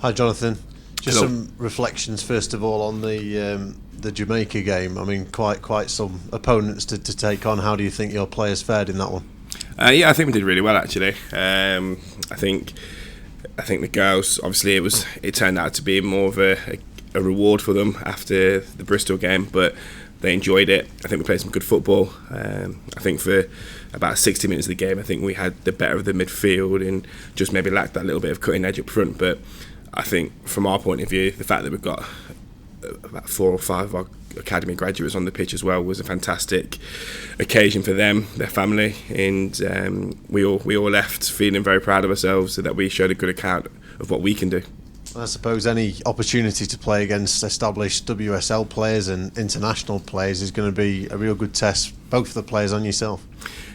Hi, Jonathan. Just Hello. some reflections first of all on the Jamaica game. I mean, quite some opponents to take on. How do you think your players fared in that one? Yeah, I think we did really well actually. I think the girls, obviously it turned out to be more of a reward for them after the Bristol game, but they enjoyed it. I think we played some good football. I think for about 60 minutes of the game, I think we had the better of the midfield and just maybe lacked that little bit of cutting edge up front. But I think from our point of view, the fact that we've got about 4 or 5 of our academy graduates on the pitch as well was a fantastic occasion for them, their family, and we all left feeling very proud of ourselves that we showed a good account of what we can do. I suppose any opportunity to play against established WSL players and international players is going to be a real good test, both for the players and yourself.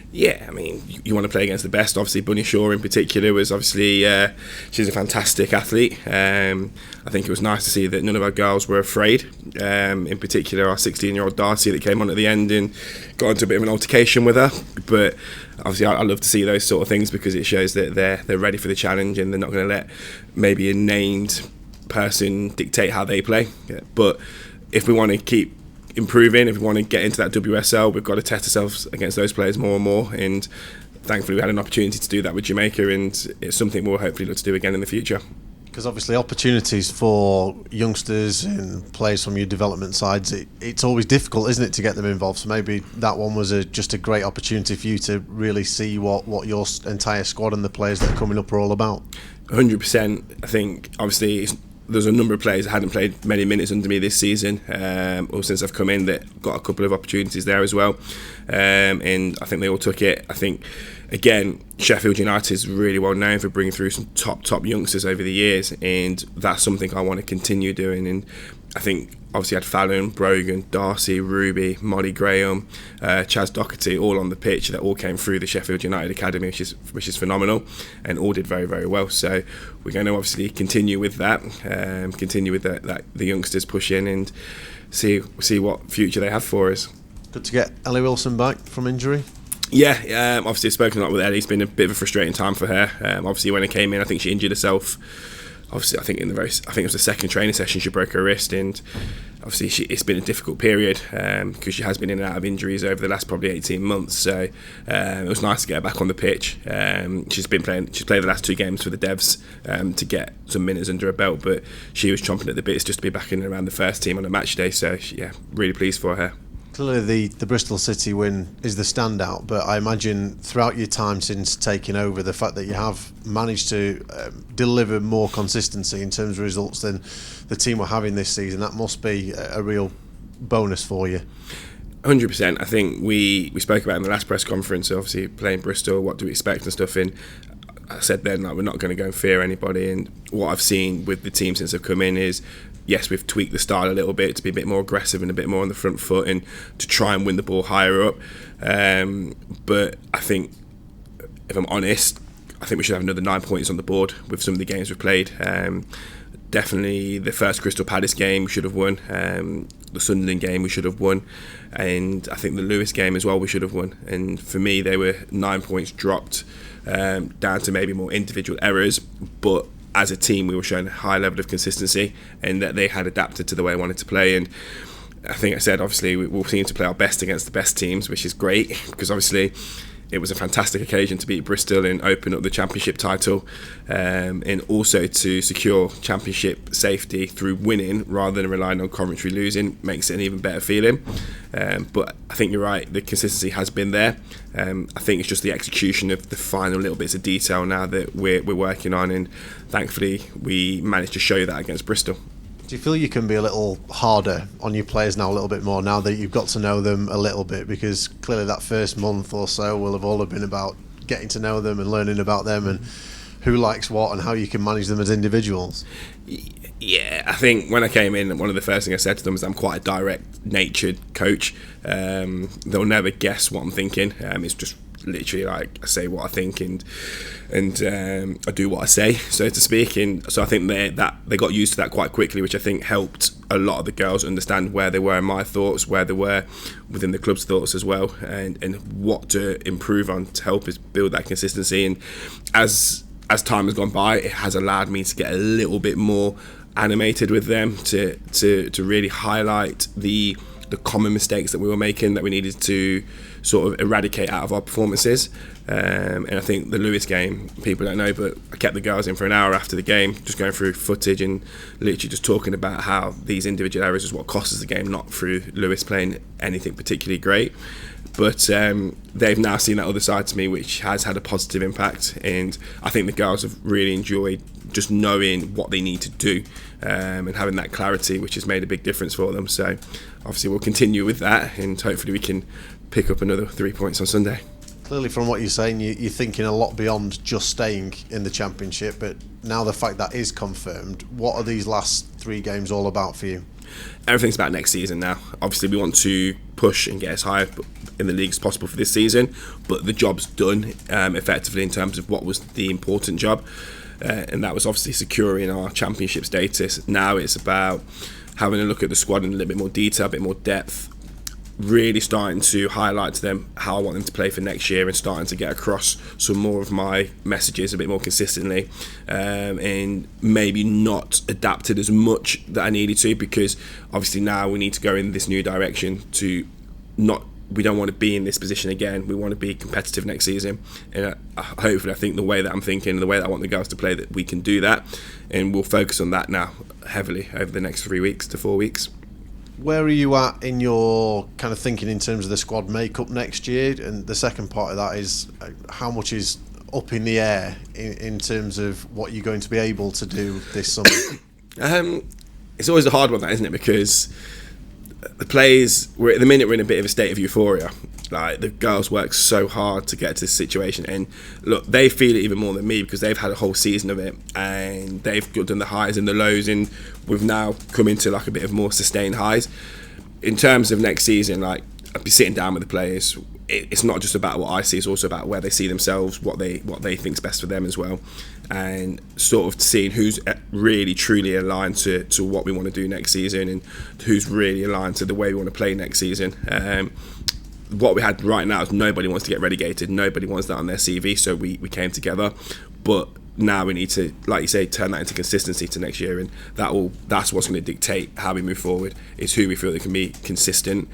Yeah, I mean, you want to play against the best. Obviously, Bunny Shaw in particular was obviously she's a fantastic athlete. I think it was nice to see that none of our girls were afraid. In particular, our 16-year-old Darcy that came on at the end and got into a bit of an altercation with her. But obviously, I love to see those sort of things because it shows that they're ready for the challenge and they're not going to let maybe a named person dictate how they play. Yeah. But if we want to keep improving, if we want to get into that WSL, we've got to test ourselves against those players more and more, and thankfully we had an opportunity to do that with Jamaica, and it's something we'll hopefully look to do again in the future. Because obviously opportunities for youngsters and players from your development sides, it's always difficult, isn't it, to get them involved. So maybe that one was just a great opportunity for you to really see what your entire squad and the players that are coming up are all about. 100%. I think obviously there's a number of players that hadn't played many minutes under me this season, or since I've come in, that got a couple of opportunities there as well, and I think they all took it. I think, again, Sheffield United is really well known for bringing through some top youngsters over the years, and that's something I want to continue doing. And I think obviously I had Fallon, Brogan, Darcy, Ruby, Molly Graham, Chaz Doherty, all on the pitch that all came through the Sheffield United Academy, which is phenomenal, and all did very, very well. So we're going to obviously continue with that, the youngsters push in and see what future they have for us. Good to get Ellie Wilson back from injury. Yeah, obviously I've spoken a lot with Ellie. It's been a bit of a frustrating time for her. Obviously when I came in, I think she injured herself. Obviously, I think it was the second training session she broke her wrist, and obviously it's been a difficult period because she has been in and out of injuries over the last probably 18 months. So it was nice to get her back on the pitch. She's played the last 2 games for the Devs to get some minutes under her belt, but she was chomping at the bits just to be back in and around the first team on a match day. So yeah, really pleased for her. Clearly the Bristol City win is the standout, but I imagine throughout your time since taking over, the fact that you have managed to deliver more consistency in terms of results than the team were having this season, that must be a real bonus for you. 100%. I think we spoke about in the last press conference, obviously playing Bristol, what do we expect and stuff, and I said then we're not going to go and fear anybody, and what I've seen with the team since I've come in is, yes, we've tweaked the style a little bit to be a bit more aggressive and a bit more on the front foot and to try and win the ball higher up. But I think, if I'm honest, I think we should have another 9 points on the board with some of the games we've played. Definitely the first Crystal Palace game we should have won. The Sunderland game we should have won. And I think the Lewis game as well we should have won. And for me, they were 9 points dropped down to maybe more individual errors. But as a team, we were showing a high level of consistency and that they had adapted to the way I wanted to play. And I think I said, obviously, we'll seem to play our best against the best teams, which is great because obviously it was a fantastic occasion to beat Bristol and open up the championship title, and also to secure championship safety through winning rather than relying on Coventry losing makes it an even better feeling. But I think you're right, the consistency has been there. I think it's just the execution of the final little bits of detail now that we're working on, and thankfully we managed to show that against Bristol. Do you feel you can be a little harder on your players now, a little bit more, now that you've got to know them a little bit? Because clearly that first month or so will have all been about getting to know them and learning about them and who likes what and how you can manage them as individuals. Yeah, I think when I came in, one of the first things I said to them is I'm quite a direct-natured coach. They'll never guess what I'm thinking. It's just literally like I say what I think and I do what I say, so to speak. And so I think they got used to that quite quickly, which I think helped a lot of the girls understand where they were in my thoughts, where they were within the club's thoughts as well, and what to improve on to help us build that consistency. And as as time has gone by, it has allowed me to get a little bit more animated with them, to really highlight the common mistakes that we were making, that we needed to sort of eradicate out of our performances. And I think the Lewis game, people don't know, but I kept the girls in for an hour after the game, just going through footage and literally just talking about how these individual errors is what cost us the game, not through Lewis playing anything particularly great. But they've now seen that other side to me, which has had a positive impact. And I think the girls have really enjoyed just knowing what they need to do, and having that clarity, which has made a big difference for them. So obviously we'll continue with that, and hopefully we can pick up another 3 points on Sunday. Clearly, from what you're saying, you're thinking a lot beyond just staying in the Championship. But now the fact that is confirmed, what are these last 3 games all about for you? Everything's about next season now. Obviously, we want to push and get as high in the league as possible for this season, but the job's done effectively in terms of what was the important job, and that was obviously securing our Championship status. Now it's about having a look at the squad in a little bit more detail, a bit more depth, really starting to highlight to them how I want them to play for next year, and starting to get across some more of my messages a bit more consistently, and maybe not adapted as much that I needed to, because obviously now we need to go in this new direction to not. We don't want to be in this position again. We want to be competitive next season, and hopefully I think the way that I'm thinking, the way that I want the girls to play, that we can do that, and we'll focus on that now heavily over the next 3 weeks to 4 weeks. Where are you at in your kind of thinking in terms of the squad makeup next year? And the second part of that is how much is up in the air in terms of what you're going to be able to do this summer? It's always a hard one, that, isn't it? Because the players, we're in a bit of a state of euphoria. Like, the girls work so hard to get to this situation, and look, they feel it even more than me because they've had a whole season of it, and they've done the highs and the lows, and we've now come into like a bit of more sustained highs. In terms of next season, like, I'd be sitting down with the players. It's not just about what I see; it's also about where they see themselves, what they think's best for them as well, and sort of seeing who's really truly aligned to what we want to do next season, and who's really aligned to the way we want to play next season. What we had right now is nobody wants to get relegated. Nobody wants that on their CV. So we came together, but now we need to, like you say, turn that into consistency to next year, and that's what's going to dictate how we move forward. Is who we feel that can be consistent,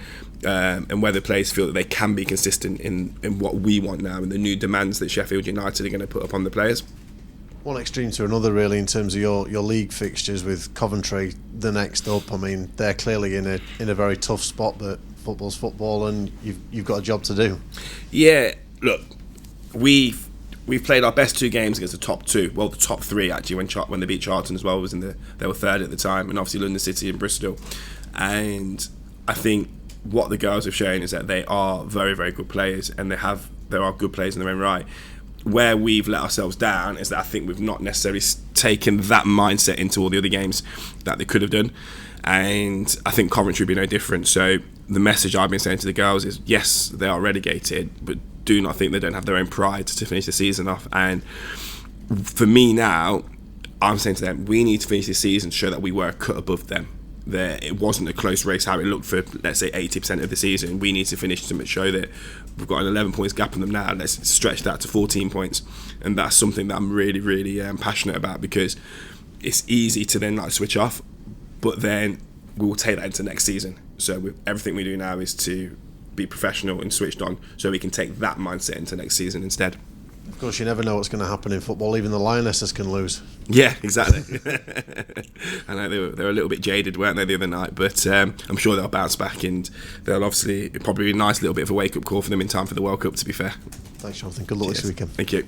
and whether players feel that they can be consistent in what we want now, and the new demands that Sheffield United are going to put upon the players. One extreme to another, really, in terms of your league fixtures, with Coventry the next up. I mean, they're clearly in a very tough spot, but football's football, and you've got a job to do. Yeah, look, we've played our best 2 games against the top 2. Well, the top 3 actually, when they beat Charlton as well, they were third at the time, and obviously London City and Bristol. And I think what the girls have shown is that they are very, very good players, and there are good players in their own right. Where we've let ourselves down is that I think we've not necessarily taken that mindset into all the other games that they could have done, and I think Coventry will be no different. So the message I've been saying to the girls is, yes, they are relegated, but do not think they don't have their own pride to finish the season off. And for me now, I'm saying to them, we need to finish the season to show that we were a cut above them. It wasn't a close race how it looked for, let's say, 80% of the season. We need to finish to show that we've got an 11 points gap on them now. Let's stretch that to 14 points. And that's something that I'm really, really passionate about, because it's easy to then like switch off, but then we will take that into next season. So everything we do now is to be professional and switched on, so we can take that mindset into next season instead. Of course, you never know what's going to happen in football. Even the Lionesses can lose. Yeah, exactly. I know they were a little bit jaded, weren't they, the other night? But I'm sure they'll bounce back, and they'll obviously probably be a nice little bit of a wake-up call for them in time for the World Cup, to be fair. Thanks, Jonathan. Good luck this weekend. Thank you.